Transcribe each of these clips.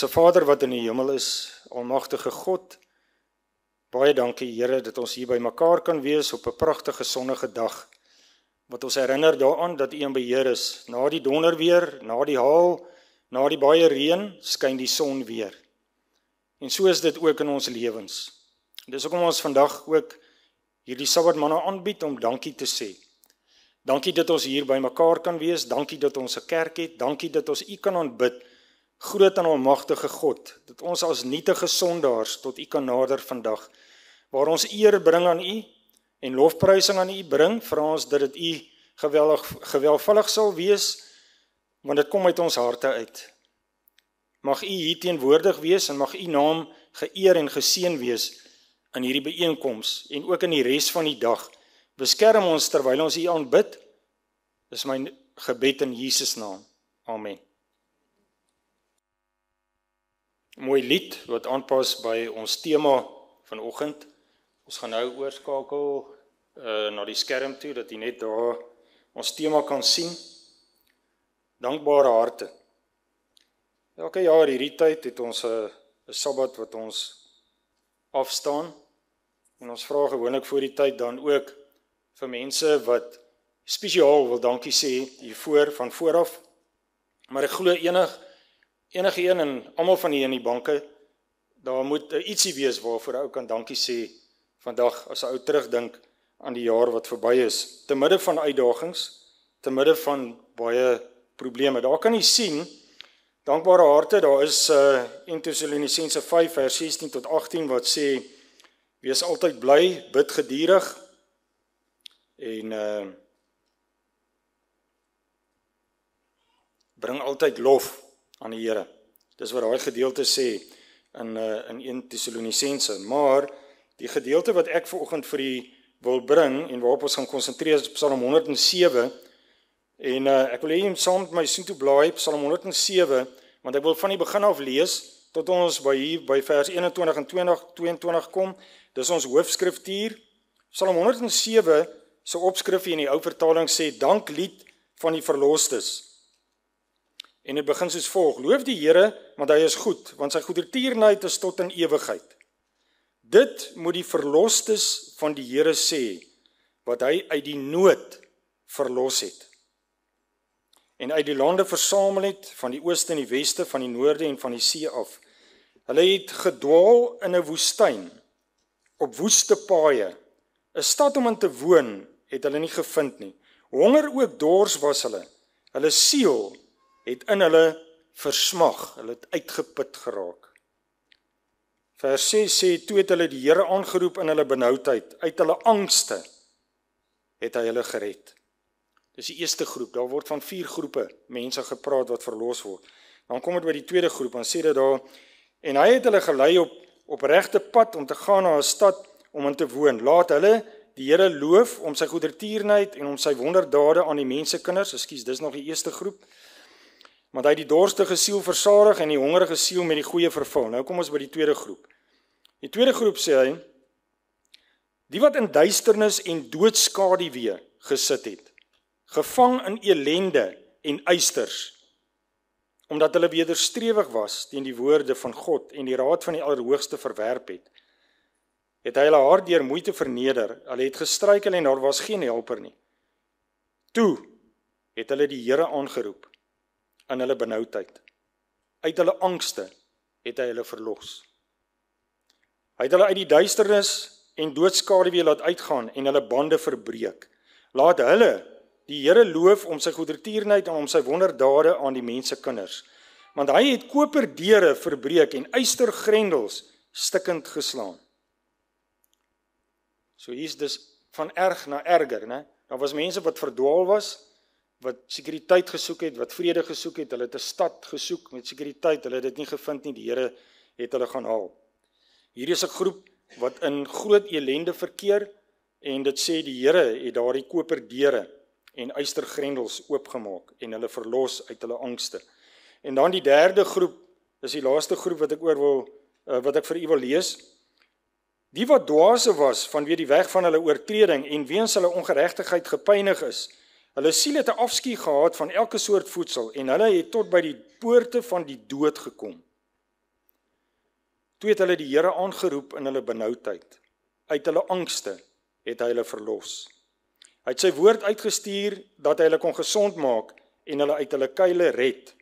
Onse Vader wat in die hemel is, almagtige God, baie dankie Here dat ons hier by mekaar kan wees op 'n pragtige sonnige dag, wat ons herinner daaraan dat U in beheer is. Na die donderweer, na die haal, na die baie reën, skyn die son weer. En so is dit ook in ons lewens. Dis hoekom ons vandag ook hierdie Sabbatmanna aanbied om dankie te sê. Dankie dat ons hier by mekaar kan wees, dankie dat ons 'n kerk het, dankie dat ons U kan aanbid, groot en almagtige God, dat ons as nietige sondaars tot U kan nader vandag, waar ons eer bring aan U en lofprysing aan U bring, vra ons dat dit U geweldig sal wees, want dit kom uit ons harte uit. Mag U hier teenwoordig wees en mag U naam geëer en geseën wees in hierdie byeenkoms en ook in die res van die dag. Beskerm ons terwyl ons U aanbid, is my gebed in Jesus naam. Amen. Mooi lied wat aanpas by ons tema vanoggend. Ons gaan nou oorskakel na die skerm toe, dat jy net daar ons tema kan sien. Dankbare harte. Elke jaar hierdie tyd het ons 'n Sabbat wat ons afstaan. En ons vra gewoonlik voor die tyd dan ook vir mense wat spesiaal wil dankie sê hiervoor van vooraf. Maar ek glo enige een en almal van hier in die banke, daar moet ietsie wees waarvoor ou kan dankie sê vandag as 'n ou terugdink aan die jaar wat verby is. Te midde van uitdagings, te midde van baie probleme. Daar kan jy sien, dankbare harte, daar is 1 Tessalonisense 5 vers 16 tot 18 wat sê, wees altyd bly, bid geduldig en bring altyd lof aan die Here. Dis wat daai gedeelte sê in 1 Tessalonisense. Maar die gedeelte wat ek vanoggend vir u wil bring en waarop ons gaan konsentreer is Psalm 107. En ek wil hê jy saam met my soontoe blaai Psalm 107, want ek wil van die begin af lees tot ons by vers 21 en 22 kom. Dis ons hoofskriftuur. Psalm 107 se opskrif in die ou vertaling sê danklied van die verlostes. En dit begin soos volg: loof die Here, want hy is goed, want sy goedertierenheid is tot in ewigheid. Dit moet die verlostes van die Here sê, wat hy uit die nood verlos het. En uit die lande versamel het, van die ooste en die weste, van die noorde en van die see af. Hulle het gedwaal in 'n woestyn, op woeste paaie. 'n Stad om in te woon, het hulle nie gevind nie. Honger ook dors was hulle. Hulle siel het in hulle versmag, hulle het uitgeput geraak. Vers 6 sê, toe het hulle die Here aangeroep in hulle benoudheid, uit hulle angste het hy hulle gered. Dis die eerste groep, daar word van 4 groepe mense gepraat wat verlos word. Dan kom dit by die tweede groep, dan sê dit daar, en hy het hulle gelei op regte pad om te gaan na 'n stad om in te woon. Laat hulle die Here loof om sy goedertierenheid en om sy wonderdade aan die mensekinders. Ekskuus, dis nog die eerste groep. Want hy het die dorstige siel versadig en die hongerige siel met die goeie vervul. Nou kom ons by die tweede groep. Die tweede groep sê hy, die wat in duisternis en doodskaduwee gesit het, gevang in elende en eisters, omdat hulle wederstrewig was teen die woorde van God en die raad van die Allerhoogste verwerp het hy hulle hart deur moeite verneder, hulle het gestruikel en daar was geen helper nie. Toe het hulle die Here aangeroep in hulle benoudheid. Uit hulle angste het hy hulle verlos. Hy het hulle uit die duisternis en doodskaduwee laat uitgaan en hulle bande verbreek. Laat hulle die Here loof om sy goedertierenheid en om sy wonderdade aan die mensekinders. Want hy het koperdeure verbreek en ystergrendels stikkend geslaan. So hier is dus van erg na erger, né? Daar was mense wat verdwaal was, wat sekuriteit gesoek het, wat vrede gesoek het, hulle het 'n stad gesoek met sekuriteit, hulle het dit nie gevind nie, die Here het hulle gaan haal. Hier is 'n groep wat in groot elende verkeer, en dit sê die Here het daardie koperdeure en ystergrendels oopgemaak, en hulle verlos uit hulle angste. En dan die derde groep, is die laaste groep wat ek vir u wil lees. Die wat dwaase was vanweë die weg van hulle oortreding en weens hulle ongeregtigheid gepynig is, hulle siel het 'n afskuw gehad van elke soort voedsel en hulle het tot by die poorte van die dood gekom. Toe het hulle die Here aangeroep in hulle benoudheid. Uit hulle angste het hy hulle verlos. Hy het sy woord uitgestuur dat hy hulle kon gesond maak en hulle uit hulle kuile red.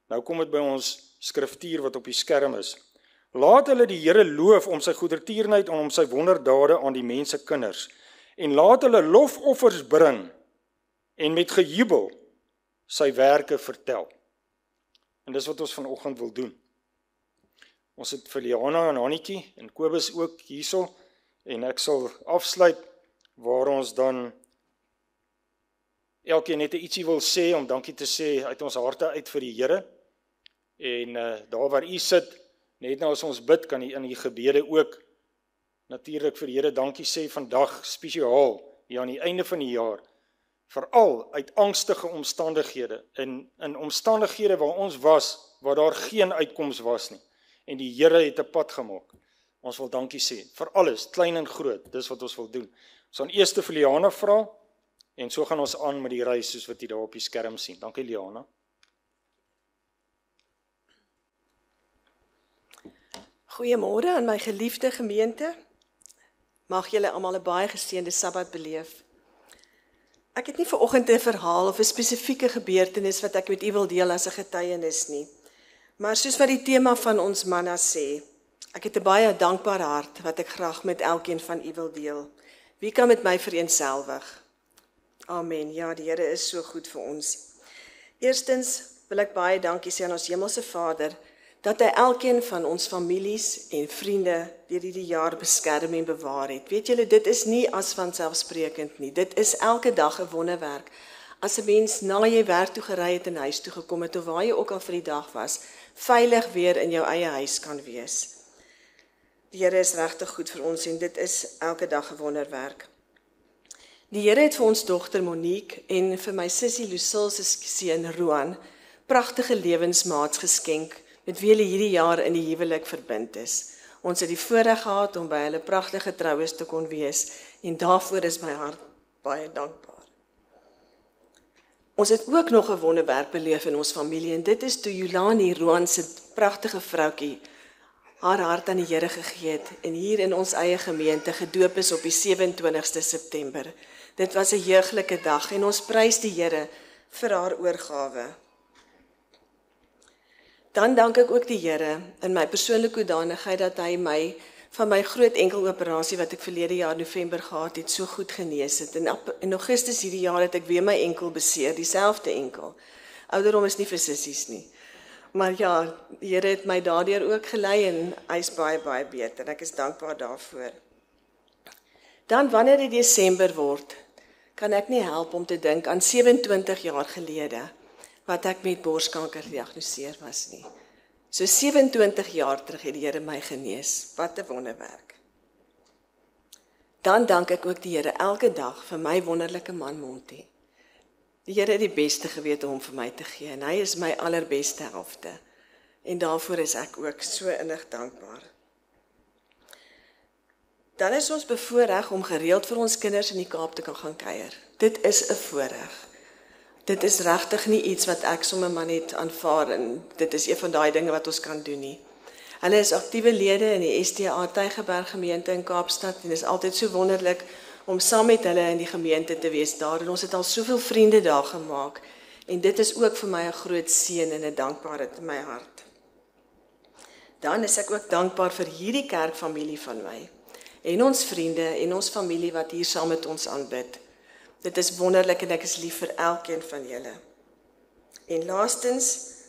Nou kom dit by ons skriftuur wat op die skerm is. Laat hulle die Here loof om sy goedertierenheid en om sy wonderdade aan die mense kinders. En laat hulle lofoffers bring en met gejubel sy werke vertel. En dis wat ons vanoggend wil doen. Ons het vir Liana en Hannetjie en Kobus ook hierso en ek sal afsluit waar ons dan elkeen net ietsie wil sê om dankie te sê uit ons harte uit vir die Here. En daar waar u sit, net nou as ons bid, kan u in die gebede ook natuurlik vir die Here dankie sê vandag spesiaal hier aan die einde van die jaar. Veral uit angstige omstandighede, in omstandighede waar ons was, waar daar geen uitkoms was nie. En die Here het 'n pad gemaak. Ons wil dankie sê vir alles, klein en groot, dis wat ons wil doen. Ons gaan eers vir Liana vra, en so gaan ons aan met die reis soos wat jy daar op die skerm sien. Dankie Liana. Goeiemôre aan my geliefde gemeente. Mag julle almal 'n baie geseënde Sabbat beleef. Ek het nie vanoggend 'n verhaal of 'n spesifieke gebeurtenis wat ek met u wil deel as 'n getuienis nie. Maar soos wat die tema van ons manna sê, ek het 'n baie dankbare hart wat ek graag met elkeen van u wil deel. Wie kan met my vereenselwig? Amen. Ja, die Here is so goed vir ons. Eerstens wil ek baie dankie sê aan ons Hemelse Vader dat hy elkeen van ons families en vriende deur hierdie jaar beskerm en bewaar het. Weet julle, dit is nie as vanselfsprekend nie. Dit is elke dag 'n wonderwerk. As 'n mens na jy werk toe gery het en huis toe gekom het of waar jy ook al vir die dag was, veilig weer in jou eie huis kan wees. Die Here is regtig goed vir ons en dit is elke dag 'n wonderwerk. Die Here het vir ons dogter Monique en vir my sussie Lucille se seun Roan pragtige lewensmaats geskenk met wie hulle hierdie jaar in die huwelik verbind is. Ons het die voorreg gehad om by hulle pragtige troues te kon wees en daarvoor is my hart baie dankbaar. Ons het ook nog 'n wonderwerk beleef in ons familie en dit is toe Yolani Roan se pragtige vroutjie haar hart aan die Here gegee het en hier in ons eie gemeente gedoop is op die 27ste September. Dit was 'n heuglike dag en ons prys die Here vir haar oorgawe. Dan dank ek ook die Here in my persoonlike hoedanigheid dat hy my van my groot enkeloperasie wat ek verlede jaar November gehad het, so goed genees het. In Augustus hierdie jaar het ek weer my enkel beseer, dieselfde enkel. Ouderdom is nie vir sissies nie. Maar ja, die Here het my daardeur ook gelei en hy is baie, baie beter. Ek is dankbaar daarvoor. Dan wanneer dit Desember word, kan ek nie help om te dink aan 27 jaar gelede, wat ek met borskanker gediagnoseer was nie. So 27 jaar terug het die Here my genees. Wat 'n wonderwerk. Dan dank ek ook die Here elke dag vir my wonderlike man Monty. Die Here het die beste geweet om hom vir my te gee en hy is my allerbeste helfte. En daarvoor is ek ook so innig dankbaar. Dan is ons bevoorreg om gereeld vir ons kinders in die Kaap te kan gaan kuier. Dit is 'n voorreg. Dit is regtig nie iets wat ek sommer maar net aanvaar en dit is een van daai dinge wat ons kan doen nie. Hulle is aktiewe lede in die STA Tygerberg gemeente in Kaapstad en dit is altyd so wonderlik om saam met hulle in die gemeente te wees daar en ons het al soveel vriende daar gemaak en dit is ook vir my 'n groot seën en 'n dankbaarheid in my hart. Dan is ek ook dankbaar vir hierdie kerkfamilie van my en ons vriende en ons familie wat hier saam met ons aanbid. Dit is wonderlik en ek is lief vir elkeen van julle. En laastens,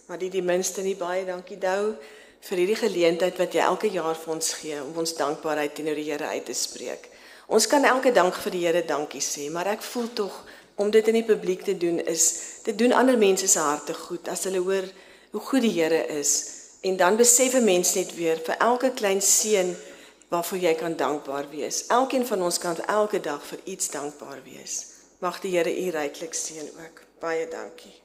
maar die minste nie baie dankie Dou vir hierdie geleentheid wat jy elke jaar vir ons gee om ons dankbaarheid teenoor die Here uit te spreek. Ons kan elke dag vir die Here dankie sê, maar ek voel tog om dit in die publiek te doen dit doen ander mense se harte goed as hulle hoor hoe goed die Here is en dan besef 'n mens net weer vir elke klein seën waarvoor jy kan dankbaar wees. Elkeen van ons kan elke dag vir iets dankbaar wees. Mag die Here u ryklik seën ook. Baie dankie.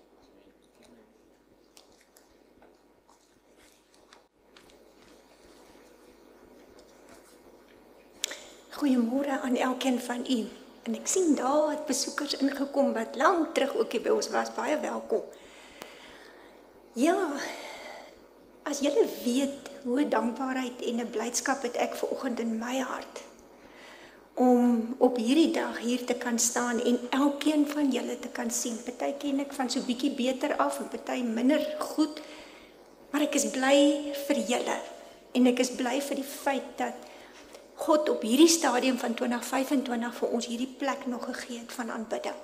Goeiemôre aan elkeen van u. En ek sien daar het besoekers ingekom wat lank terug ook hier by ons was. Baie welkom. Ja, as julle weet hoë dankbaarheid en 'n blydskap het ek vanoggend in my hart om op hierdie dag hier te kan staan en elkeen van julle te kan sien. Party ken ek van so bietjie beter af en party minder goed, maar ek is bly vir julle en ek is bly vir die feit dat God op hierdie stadium van 2025 vir ons hierdie plek nog gegee het van aanbidding.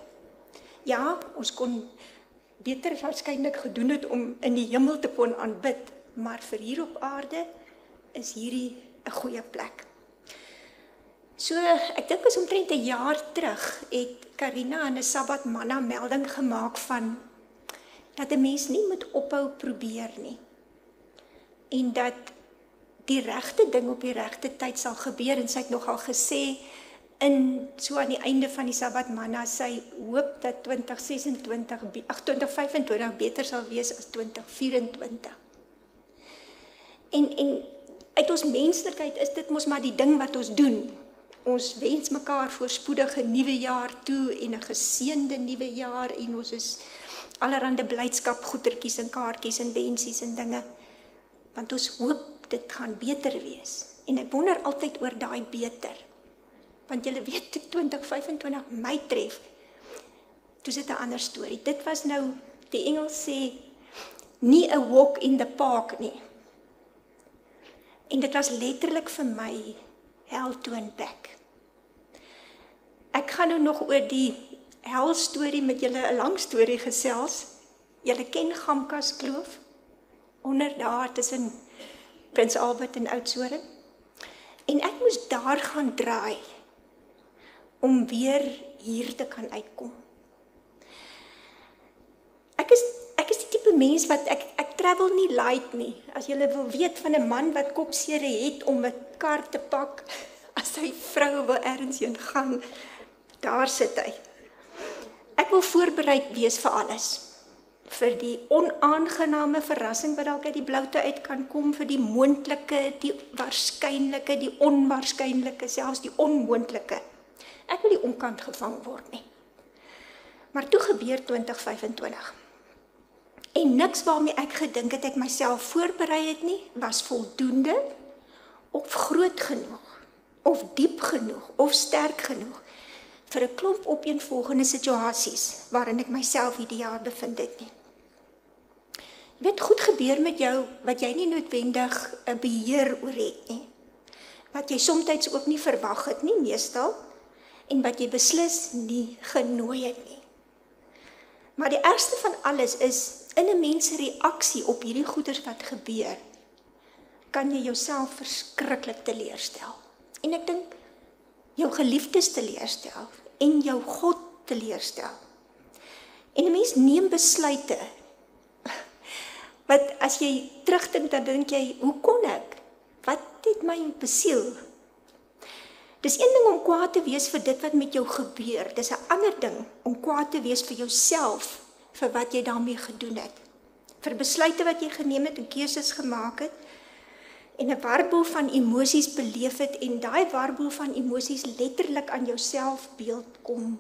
Ja, ons kon beter waarskynlik gedoen het om in die hemel te kon aanbid, maar vir hier op aarde is hierdie 'n goeie plek. So, ek dink is omtrent 'n jaar terug het Karina in 'n Sabbat Manna melding gemaak van dat 'n mens nie moet ophou probeer nie. En dat die regte ding op die regte tyd sal gebeur en sy het nogal gesê so aan die einde van die Sabbat Manna sy hoop dat 2025 beter sal wees as 2024. En uit ons menslikheid is dit mos maar die ding wat ons doen. Ons wens mekaar voorspoedige nuwe jaar toe en 'n geseënde nuwe jaar en ons is allerhande blydskap goedertjies en kaartjies en wensies en dinge. Want ons hoop dit gaan beter wees. En ek wonder altyd oor daai beter. Want julle weet toe 2025 my tref, toe sit 'n ander storie. Dit was nou, die Engels sê, nie 'n walk in the park nie. En dit was letterlik vir my hell to unpack. Ek gaan nou nog oor die hel storie met julle 'n lang storie gesels. Julle ken Gamkas Kloof, onder daar tussen Prins Albert en Oudtshoorn. En ek moes daar gaan draai om weer hier te kan uitkom. Ek is die tipe mens wat ek travel nie light nie. As julle wil weet van 'n man wat kopsere het om 'n kar te pak, as sy vrou wil ergens heen gaan, daar sit hy. Ek wil voorbereid wees vir alles. Vir die onaangename verrassing wat dalk uit die bloute uit kan kom, vir die moontlike, die waarskynlike, die onwaarskynlike, selfs die onmoontlike. Ek wil nie onkant gevang word nie. Maar toe gebeur 2025. En niks waarmee ek gedink het ek myself voorberei het nie, was voldoende, of groot genoeg, of diep genoeg, of sterk genoeg, vir 'n klomp opeenvolgende situasies, waarin ek myself hierdie jaar bevind het nie. Jy weet, goed gebeur met jou, wat jy nie noodwendig 'n beheer oor het nie. Wat jy soms ook nie verwag het nie, meestal, en wat jy beslis nie genooi het nie. Maar die ergste van alles is, in 'n mens se reaksie op hierdie goeders wat gebeur, kan jy jouself verskriklik teleurstel. En ek dink, jou geliefdes teleurstel, en jou God teleurstel. En 'n mens neem besluite, wat as jy terugdink, dan dink jy, hoe kon ek? Wat het my besiel? Dis een ding om kwaad te wees vir dit wat met jou gebeur. Dis 'n ander ding om kwaad te wees vir jouself, vir wat jy daarmee gedoen het. Vir besluite wat jy geneem het en keuses gemaak het, en 'n warboel van emosies beleef het, en daai warboel van emosies letterlik aan jou selfbeeld kom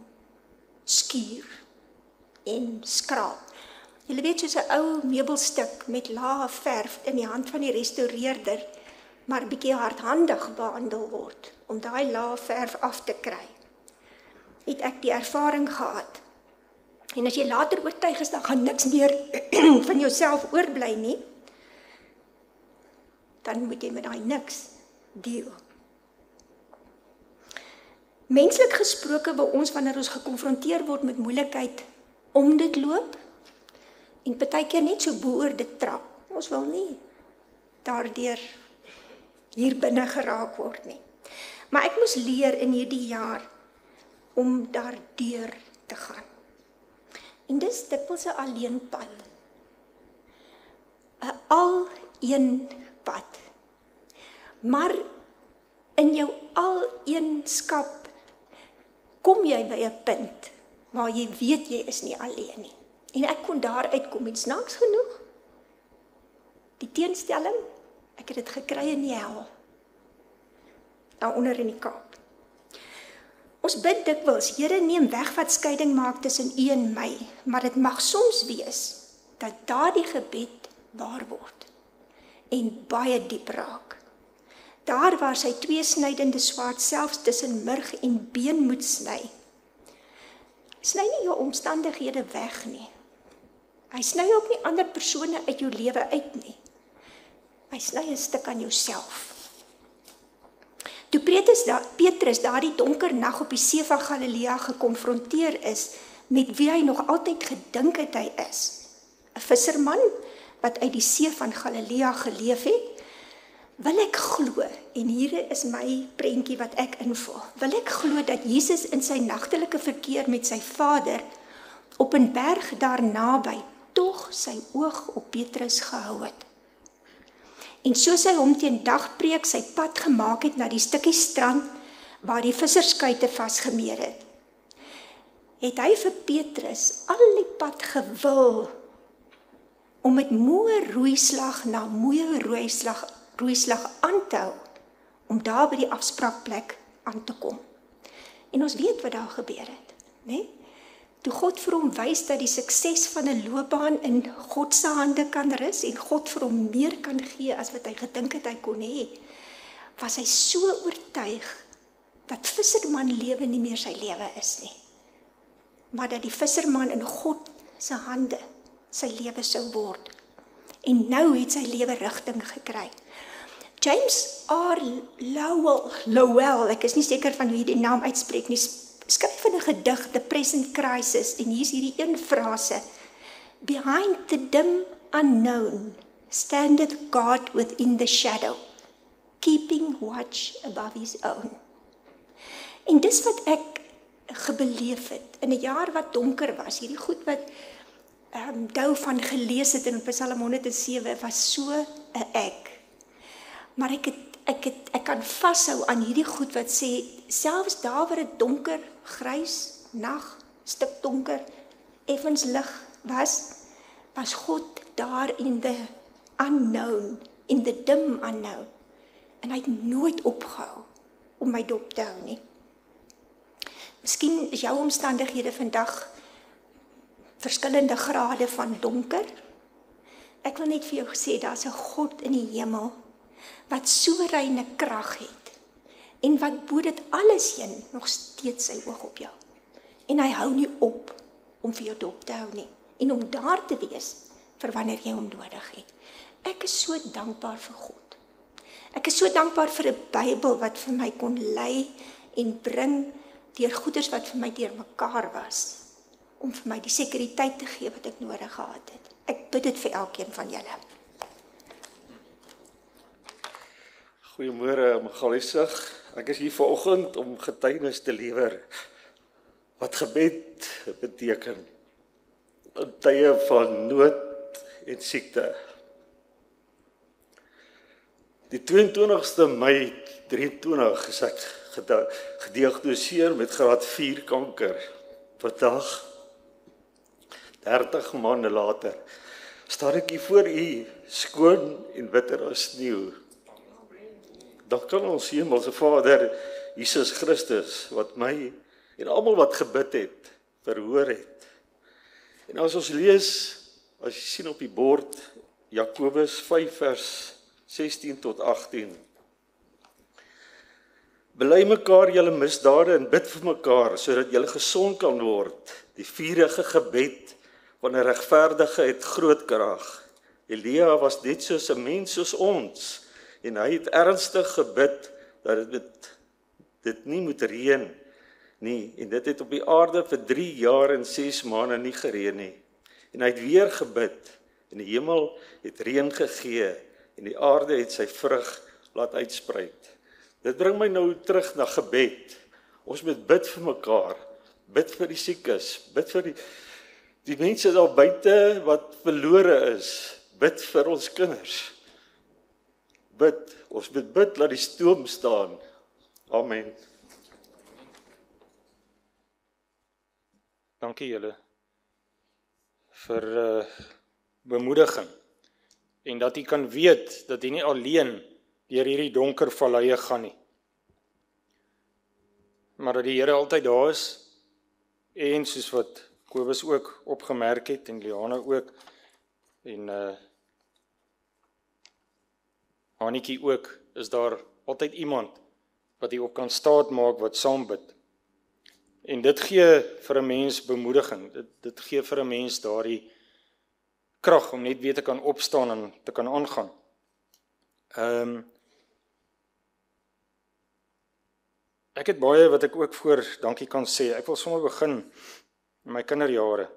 skuur en skraap. Julle weet, soos 'n ou meubelstuk met lae verf in die hand van die restaureerder, maar bietjie hardhandig behandel word, om daai lae verf af te kry. Het ek die ervaring gehad. En as jy later oortuig is, dan gaan niks meer van jouself oorbly nie, dan moet jy met daai niks deel. Menslik gesproke by ons, wanneer ons gekonfronteer word met moeilikheid, om dit loop, en partykeer net so bo oor dit trap. Ons wil nie daardeur hier binne geraak word nie. Maar ek moes leer in hierdie jaar om daardeur te gaan. En dis dikwels 'n alleen pad. 'n Al-een pad. Maar in jou al-eenskap kom jy by 'n punt waar jy weet jy is nie alleen nie. En ek kon daar uitkom, en snaaks genoeg, die teenstelling, ek het dit gekry in die hel, daaronder in die Kaap. Ons bid dikwels, Here, neem weg wat skeiding maak tussen U en my, maar dit mag soms wees, dat daardie gebed waar word. en baie diep raak. Daar waar sy tweesnydende swaard selfs tussen murg en been moet sny. Sny nie jou omstandighede weg nie. Hy sny ook nie ander persone uit jou lewe uit nie. Hy sny 'n stuk aan jouself. Toe Petrus daardie donker nag op die see van Galilea gekonfronteer is met wie hy nog altyd gedink het hy is, 'n visserman wat uit die see van Galilea geleef het, wil ek glo, en hier is my prentjie wat ek invul, wil ek glo dat Jesus in sy nagtelike verkeer met sy Vader op 'n berg daar naby tog sy oog op Petrus gehou het. En soos hy hom teen dagbreek sy pad gemaak het na die stukkie strand waar die visserskuite vasgemeer het, het hy vir Petrus al die pad gewil om met moe roeislag na moe roeislag aan te hou, om daar by die afspraakplek aan te kom. En ons weet wat daar gebeur het, né? Toe God vir hom wys dat die sukses van 'n loopbaan in God se hande kan rus en God vir hom meer kan gee as wat hy gedink het hy kon hê, was hy so oortuig dat visserman lewe nie meer sy lewe is nie, maar dat die visserman in God se hande sy lewe sou word. En nou het sy lewe rigting gekry. James R. Lowell, ek is nie seker van hoe jy die naam uitspreek nie, skryf in 'n gedig, The Present Crisis, en hier is hierdie een frase: Behind the dim unknown standeth God within the shadow, keeping watch above his own. En dis wat ek gebeleef het, in 'n jaar wat donker was, hierdie goed wat Dou van gelees het in Psalm 107, was so 'n ek. Maar ek kan vashou aan hierdie goed wat sê, selfs daar waar dit donker, grys, nag, stuk donker, effens lig was God daar in the unknown, in the dim unknown. En hy het nooit opgehou om my dop te hou nie. Miskien is jou omstandighede vandag verskillende grade van donker. Ek wil net vir jou sê, daar's 'n God in die hemel wat soewereine krag het en wat bo dit alles heen nog steeds sy oog op jou. En hy hou nie op om vir jou dop te hou nie en om daar te wees vir wanneer jy hom nodig het. Ek is so dankbaar vir God. Ek is so dankbaar vir 'n Bybel wat vir my kon lei en bring deur goeders wat vir my deurmekaar was, om vir my die sekuriteit te gee wat ek nodig gehad het. Ek bid dit vir elkeen van julle. Goeiemôre, Magaliesig. Ek is hier vanoggend om getuienis te lewer wat gebed beteken in tye van nood en siekte. Die 22ste Mei 23 is ek gediagnoseer met graad 4 kanker. Vandag 30 maande later staan ek hier voor u, skoon en witter as sneeu. Dan kan ons Hemelse Vader, Jesus Christus, wat my en almal wat gebid het, verhoor het. En as ons lees, as jy sien op die bord, Jakobus 5 vers 16 tot 18. Bely mekaar julle misdade en bid vir mekaar, sodat julle gesond kan word. Die vurige gebed van 'n regverdige het groot krag. Elia was net soos 'n mens soos ons, en hy het ernstig gebid dat dit nie moet reën nie, en dit het op die aarde vir 3 jaar en 6 maande nie gereën nie. En hy het weer gebid, en die hemel het reën gegee, en die aarde het sy vrug laat uitspruit. Dit bring my nou terug na gebed. Ons moet bid vir mekaar, bid vir die siekes, bid vir die mense daar buite wat verlore is, bid vir ons kinders. Bid, ons moet bid, laat die stoom staan. Amen. Dankie julle vir bemoediging en dat jy kan weet dat jy nie alleen deur hierdie donker valleie gaan nie, maar dat die Here altyd daar is en soos wat Kobus ook opgemerk het en Liana ook en Hannetjie ook, is daar altyd iemand wat jy op kan staat maak wat saam bid. En dit gee vir 'n mens bemoediging, dit gee vir 'n mens daardie krag om net weer te kan opstaan en te kan aangaan. Ek het baie wat ek ook voor dankie kan sê. Ek wil sommer begin in my kinderjare.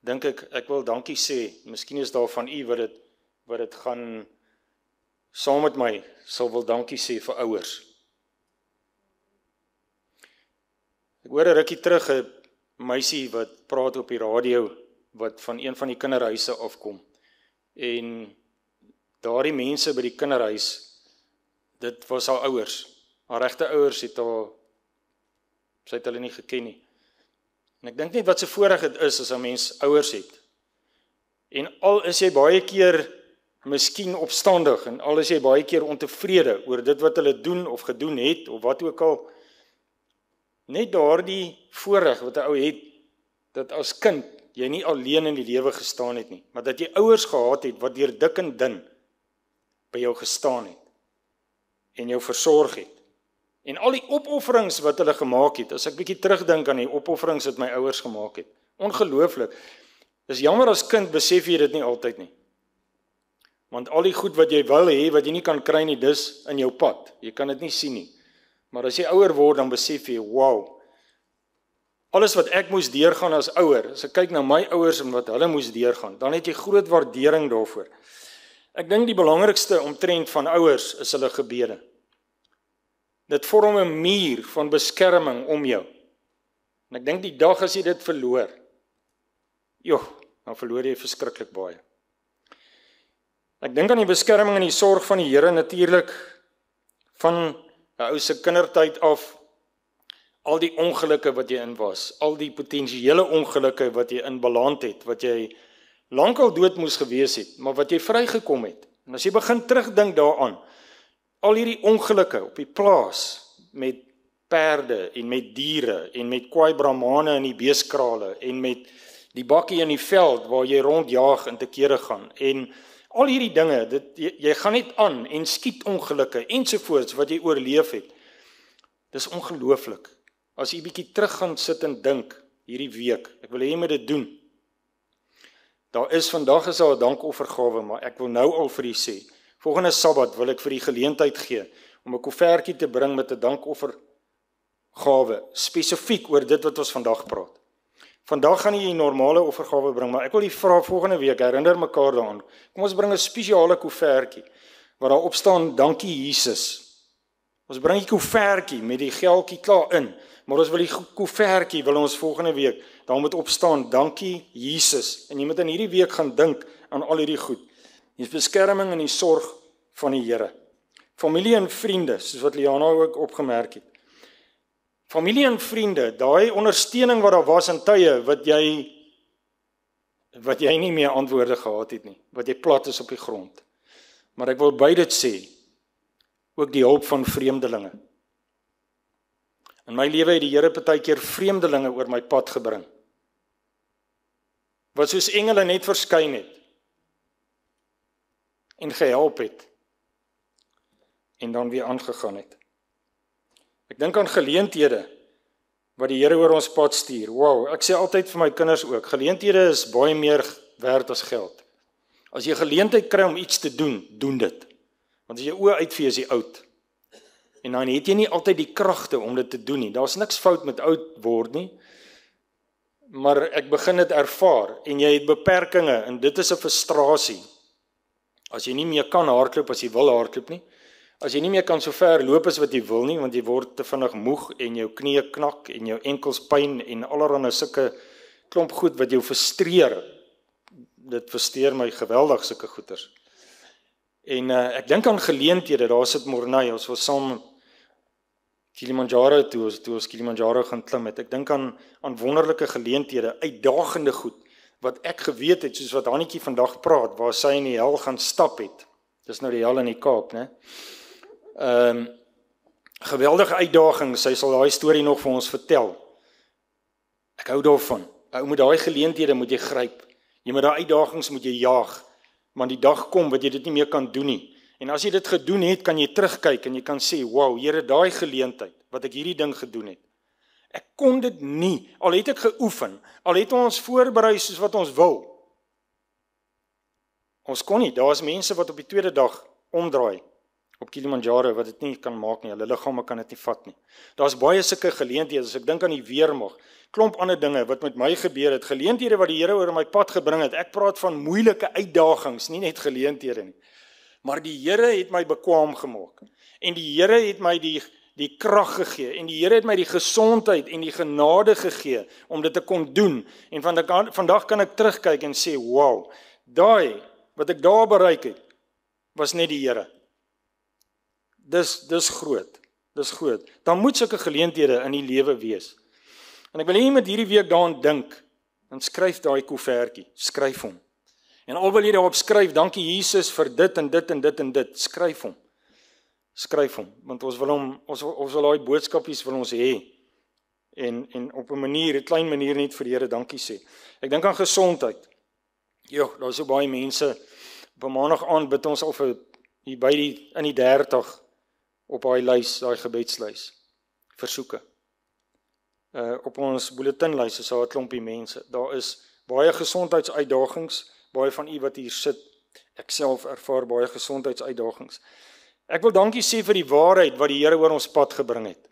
Dink ek wil dankie sê. Miskien is daar van u wat dit gaan saam met my sal wil dankie sê vir ouers. Ek hoor 'n rukkie terug 'n meisie wat praat op die radio wat van een van die kinderhuise afkom. En daardie mense by die kinderhuis, dit was haar ouers. Haar regte ouers sy het hulle nie geken nie. En ek dink net wat se voorreg dit is as 'n mens ouers het. En al is jy baie keer miskien opstandig en al is jy baie keer ontevrede oor dit wat hulle doen of gedoen het of wat ook al, net daardie voorreg wat 'n ou het, dat as kind jy nie alleen in die lewe gestaan het nie, maar dat jy ouers gehad het wat deur dik en dun by jou gestaan het en jou versorg het. En al die opofferings wat hulle gemaak het, as ek bietjie terugdink aan die opofferings wat my ouers gemaak het, ongelooflik. Dis jammer as kind besef jy dit nie altyd nie. Want al die goed wat jy wil hê, wat jy nie kan kry nie, dis in jou pad. Jy kan dit nie sien nie. Maar as jy ouer word, dan besef jy, wow, alles wat ek moes deurgaan as ouer, as ek kyk na my ouers en wat hulle moes deurgaan, dan het jy groot waardering daarvoor. Ek dink die belangrikste omtrent van ouers is hulle gebede. Dit vorm 'n muur van beskerming om jou. En ek dink die dag as jy dit verloor, dan verloor jy verskriklik baie. Ek dink aan die beskerming en die sorg van die Here natuurlik, van 'n ou se kindertyd af, al die ongelukke wat jy in was, al die potensiële ongelukke wat jy in beland het, wat jy lankal dood moes gewees het, maar wat jy vrygekom het. En as jy begin terugdink daaraan, al hierdie ongelukke op die plaas, met perde en met diere, en met kwaai bramane in die beeskrale, en met die bakkie in die veld, waar jy rondjaag en te kere gaan, en al hierdie dinge, jy gaan net aan, en skiet ongelukke, ensovoorts, wat jy oorleef het. Dis ongelooflik. As jy bietjie terug gaan sit en dink, hierdie week, ek wil hê jy moet dit doen. Vandag is daar 'n dankoffergawe, maar ek wil nou al vir u sê, volgende Sabbat wil ek vir die geleentheid gee, om 'n koevertjie te bring met 'n dankoffergawe, spesifiek oor dit wat ons vandag praat. Vandag gaan jy 'n normale offergawe bring, maar ek wil u vra volgende week, herinner mekaar daaraan, kom ons bring 'n spesiale koevertjie, waar daar op staan, dankie Jesus. Ons bring die koevertjie met die geldjie klaar in, maar ons wil die koevertjie, wil ons volgende week, daar moet opstaan, dankie Jesus, en jy moet in hierdie week gaan dink aan al hierdie goed. Die beskerming en die sorg van die Here. Familie en vriende, soos wat Liana ook opgemerk het. Familie en vriende, daai ondersteuning wat daar was in tye wat jy nie meer antwoorde gehad het nie, wat jy plat is op die grond. Maar ek wil by dit sê, ook die hulp van vreemdelinge. In my lewe het die Here partykeer vreemdelinge oor my pad gebring, wat soos engele net verskyn het, en gehelp het, en dan weer aangegaan het. Ek dink aan geleenthede, wat die Here oor ons pad stuur. Wow, ek sê altyd vir my kinders ook, geleenthede is baie meer werd as geld. As jy geleentheid kry om iets te doen, doen dit. Want as jy oë uitvee, is jy oud. En dan het jy nie altyd die kragte om dit te doen nie. Daar's niks fout met oud word nie, maar ek begin dit ervaar, en jy het beperkings, en dit is 'n frustrasie. As jy nie meer kan hardloop as jy wil hardloop nie, as jy nie meer kan so ver loop as wat jy wil nie, want jy word te vinnig moeg, en jou knieë knak, en jou enkels pyn, en allerhande sulke klomp goed wat jou frustreer. Dit frustreer my geweldig, sulke goeters. En ek dink aan geleenthede, daar sit Morney, ons was saam Kilimanjaro toe ons Kilimanjaro gaan klim het. Ek dink aan wonderlike geleenthede, uitdagende goed, wat ek geweet het, soos wat Hannetjie vandag praat, waar sy in die hel gaan stap het. Dis nou die hel in die Kaap, né? Geweldige uitdaging, sy sal daai storie nog vir ons vertel. Ek hou daarvan. Ou moet daai geleenthede moet jy gryp. Jy moet daai uitdagings moet jy jaag, want die dag kom wat jy dit nie meer kan doen nie. En as jy dit gedoen het, kan jy terugkyk en jy kan sê, wow, Here, daai geleentheid wat ek hierdie ding gedoen het. Ek kon dit nie, al het ek geoefen, al het ons voorberei soos wat ons wil. Ons kon nie, daar is mense wat op die tweede dag omdraai op Kilimanjaro wat dit nie kan maak nie, hulle liggame kan dit nie vat nie. Daar's baie sulke geleenthede, as ek dink aan die weermag, klomp ander dinge wat met my gebeur het, geleenthede wat die Here oor my pad gebring het. Ek praat van moeilike uitdagings, nie net geleenthede nie. Maar die Here het my bekwaam gemaak. En die Here het my die krag gegee en die Here het my die gesondheid en die genade gegee om dit te kon doen. En vandag kan ek terugkyk en sê, wow, daai wat ek daar bereik het, was net die Here. Dis groot. Dis groot. Dan moet sulke geleenthede in die lewe wees. En ek wil hê jy moet hierdie week daaraan dink, en skryf daai koevertjie, skryf hom. En al wil jy daarop skryf, dankie Jesus vir dit en dit en dit en dit, skryf hom. Skryf hom, want ons wil daai boodskapies wil ons hê. En op 'n manier, 'n klein manier net vir die Here dankie sê. Ek dink aan gesondheid. Daar is so baie mense, op 'n maandag aand bid ons al vir hier by in die 30 op daai lys, daai gebedslys, versoeke. Op ons bulletinlys is daar 'n klompie mense. Daar is baie gesondheidsuitdagings, baie van u wat hier sit, ek self ervaar baie gesondheidsuitdagings. Ek wil dankie sê vir die waarheid wat die Here oor ons pad gebring het.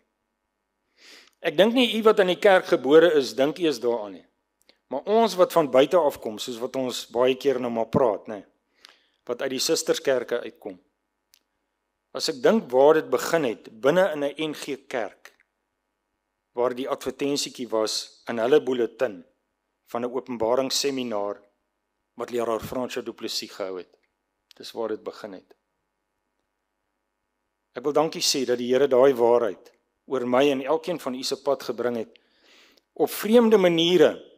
Ek dink nie u wat in die kerk gebore is, dink u is daaraan nie. Maar ons wat van buite afkom, soos wat ons baie keer nou maar praat, nee, wat uit die susterskerke uitkom. As ek dink waar dit begin het, binne in 'n NG Kerk, waar die advertensiekie was in hulle bulletin van 'n openbaringsseminaar wat leraar Francois Du Plessis gehou het. Dis waar dit begin het. Ek wil dankie sê dat die Here daai waarheid oor my en elkeen van u se pad gebring het, op vreemde maniere,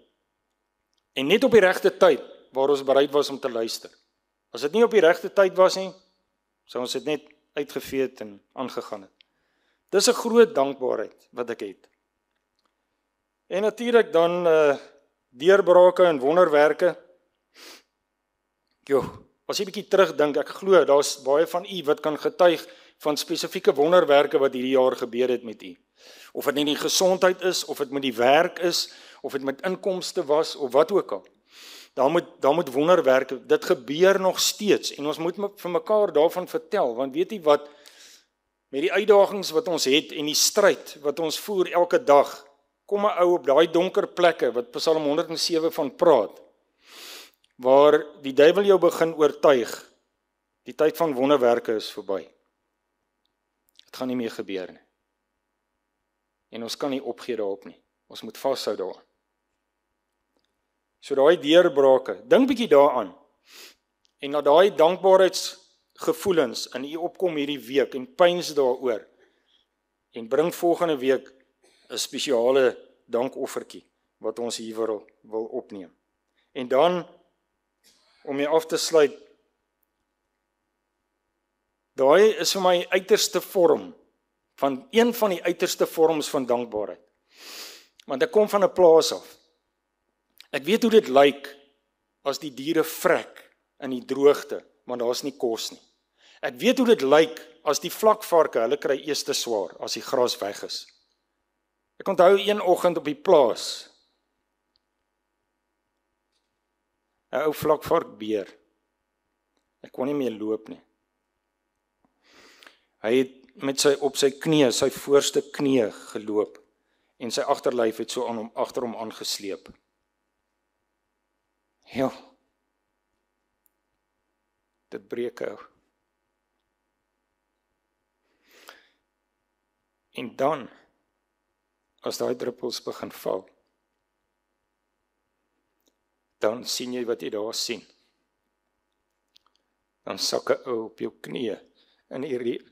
en net op die regte tyd, waar ons bereid was om te luister. As dit nie op die regte tyd was nie, sou ons dit net uitgeveet en aangegaan het. Dis 'n groot dankbaarheid wat ek het. En natuurlik dan deurbrake en wonderwerke. As jy 'n bietjie terugdink, ek glo daar's baie van u wat kan getuig van spesifieke wonderwerke wat hierdie jaar gebeur het met u. Of dit nie die gesondheid is, of dit met die werk is, of dit met inkomste was, of wat ook al. Daar moet wonderwerke, dit gebeur nog steeds, en ons moet vir mekaar daarvan vertel, want weet jy wat, met die uitdagings wat ons het, en die stryd wat ons voer elke dag, kom 'n ou op daai donker plekke, wat Psalm 107 van praat, waar die duiwel jou begin oortuig, die tyd van wonderwerke is verby. Dit gaan nie meer gebeur nie. En ons kan nie opgee daarop nie. Ons moet vashou daaraan. So daai deurbrake, dink bietjie daaraan. En na daai dankbaarheidsgevoelens in u opkom hierdie week en pyns daaroor. En bring volgende week 'n spesiale dankoffertjie wat ons hier wil opneem. En dan om jy af te sluit, daai is vir my uiterste vorm, een van die uiterste vorms van dankbaarheid. Want ek kom van 'n plaas af. Ek weet hoe dit lyk as die diere vrek in die droogte, maar daar's nie kos nie. Ek weet hoe dit lyk as die vlakvarke, hulle kry eers te swaar as die gras weg is. Ek onthou een oggend op die plaas, 'n ou vlakvarkbeer. Ek kon nie meer loop nie. Hy het op sy knie, sy voorste knie geloop, en sy agterlyf het so agter hom aangesleep. Ja, dit breek ou. En dan, as daai druppels begin val, dan sien jy wat jy daar sien. Dan sak 'n ou op jou knie in die reën,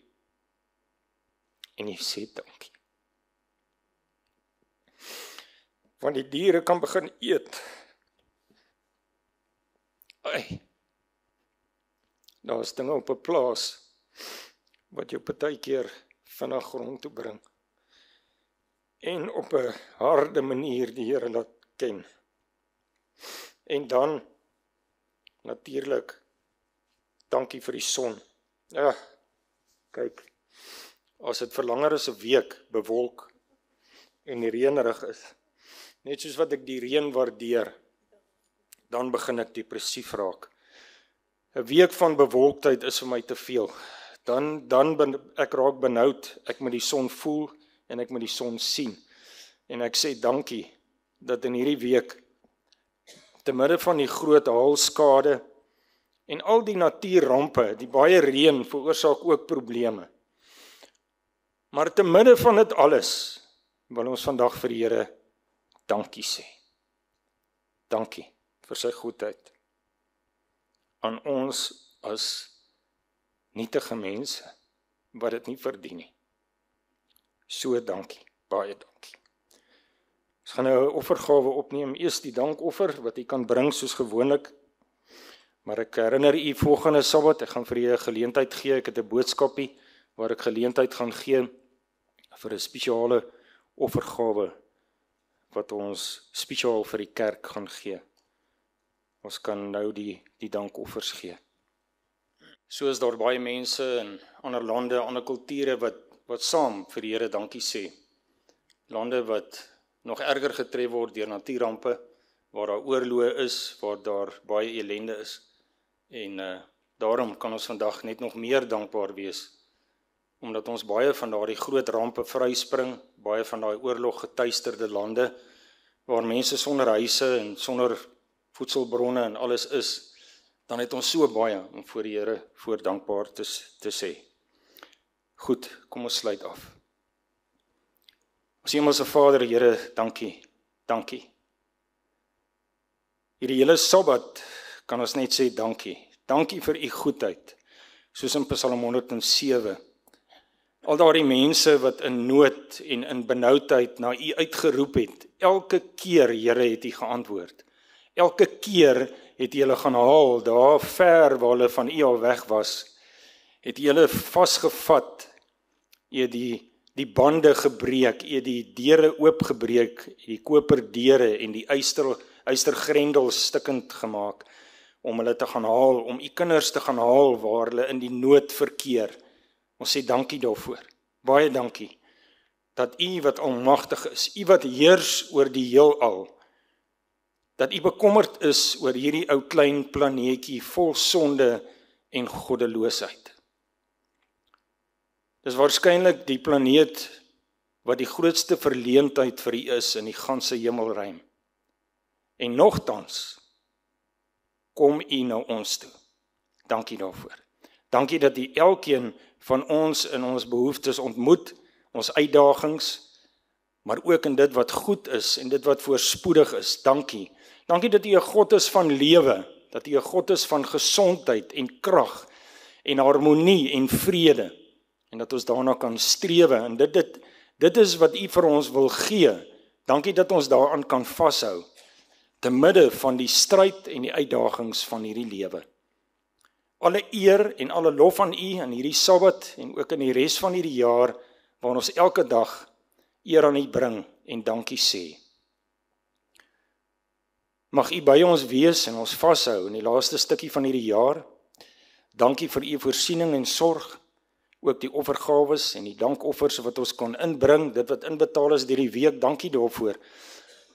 en jy sê dankie. Want die diere kan begin eet. Daar is dinge op 'n plaas wat jou partykeer vinnig grond toe bring en op 'n harde manier die Here laat ken. En dan natuurlik dankie vir die son Ja, kyk, as dit vir langer as 'n week bewolk en reënerig is, net soos wat ek die reën waardeer, dan begin ek depressief raak. 'n Week van bewolktheid is vir my te veel. Dan ek raak benoud, ek moet die son voel en ek moet die son sien. En ek sê dankie dat in hierdie week, te midde van die groot haalskade en al die natuurrampe, die baie reën veroorsaak ook probleme. Maar te midde van dit alles, wil ons vandag vir die Here dankie sê. Dankie vir sy goedheid aan ons as nietige mense, wat dit nie verdien nie. So dankie, baie dankie. Ons gaan nou 'n offergawe opneem, eers die dankoffer, wat jy kan bring soos gewoonlik, maar ek herinner u volgende Sabbat, ek gaan vir u 'n geleentheid gee, ek het 'n boodskapie, waar ek geleentheid gaan gee, vir 'n spesiale offergawe, wat ons spesiaal vir die kerk gaan gee. Ons kan nou die dankoffers gee. So is daar baie mense in ander lande, ander kulture wat saam vir die Here dankie sê. Lande wat nog erger getref word deur natuurrampe, waar daar oorloë is, waar daar baie ellende is. En daarom kan ons vandag net nog meer dankbaar wees, omdat ons baie van daardie groot rampe vryspring, baie van daai oorlog getuisterde lande, waar mense sonder huise en sonder voedselbronne en alles is, dan het ons so baie om voor die Here voor dankbaar te sê. Goed, kom ons sluit af. Ons Hemelse Vader, Here, dankie, dankie. Hierdie hele Sabbat kan ons net sê dankie. Dankie vir u goedheid, soos in Psalm 107. Al daardie mense wat in nood en in benoudheid na u uitgeroep het, elke keer, Here, het u geantwoord. Elke keer het u hulle gaan haal, daar ver waar hulle van u al weg was, het u hulle vasgevat, u het die bande gebreek, u het die deure oopgebreek, die koperdeure en die ystergrendels stikkend gemaak, om hulle te gaan haal, om u kinders te gaan haal, waar hulle in die nood verkeer. Ons sê dankie daarvoor, baie dankie, dat u wat almagtig is, u wat heers oor die heelal, dat u bekommerd is oor hierdie ou klein planeetjie vol sonde en goddeloosheid. Dis waarskynlik die planeet wat die grootste verleentheid vir u is in die ganse hemelruim. En nogtans kom u na ons toe. Dankie daarvoor. Dankie dat u elkeen van ons in ons behoeftes ontmoet, ons uitdagings, maar ook in dit wat goed is en dit wat voorspoedig is. Dankie. Dankie dat u 'n God is van lewe, dat u 'n God is van gesondheid en krag en harmonie en vrede, en dat ons daarna kan strewe, en dit is wat u vir ons wil gee. Dankie dat ons daaraan kan vashou, te midde van die stryd en die uitdagings van hierdie lewe. Alle eer en alle lof aan u in hierdie Sabbat en ook in die res van hierdie jaar, waar ons elke dag eer aan u bring en dankie sê. Mag u by ons wees en ons vashou in die laaste stukkie van hierdie jaar. Dankie vir u voorsiening en sorg, ook die offergawes en die dankoffers wat ons kon inbring, dit wat inbetaal is deur die week, dankie daarvoor.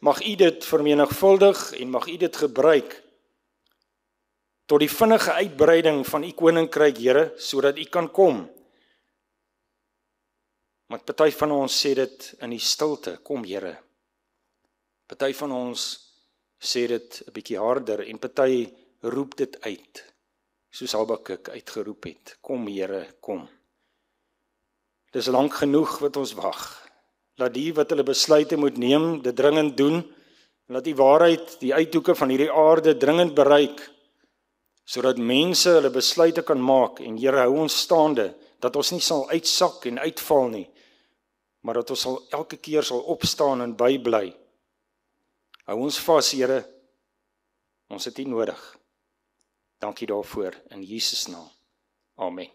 Mag u dit vermenigvuldig en mag u dit gebruik tot die vinnige uitbreiding van u koninkryk, Here, sodat u kan kom. Maar party van ons sê dit in die stilte, kom Here. Party van ons sê dit 'n bietjie harder en party roep dit uit, soos Habakuk uitgeroep het. Kom Here, kom. Dis lank genoeg wat ons wag. Laat die wat hulle besluite moet neem, dit dringend doen, en laat die waarheid, die uithoeke van hierdie aarde dringend bereik, sodat mense hulle besluite kan maak, en Here, hou ons staande, dat ons nie sal uitsak en uitval nie, maar dat ons sal elke keer sal opstaan en bybly. Hou ons vas, Here, ons het U nodig. Dankie daarvoor, in Jesus naam. Amen.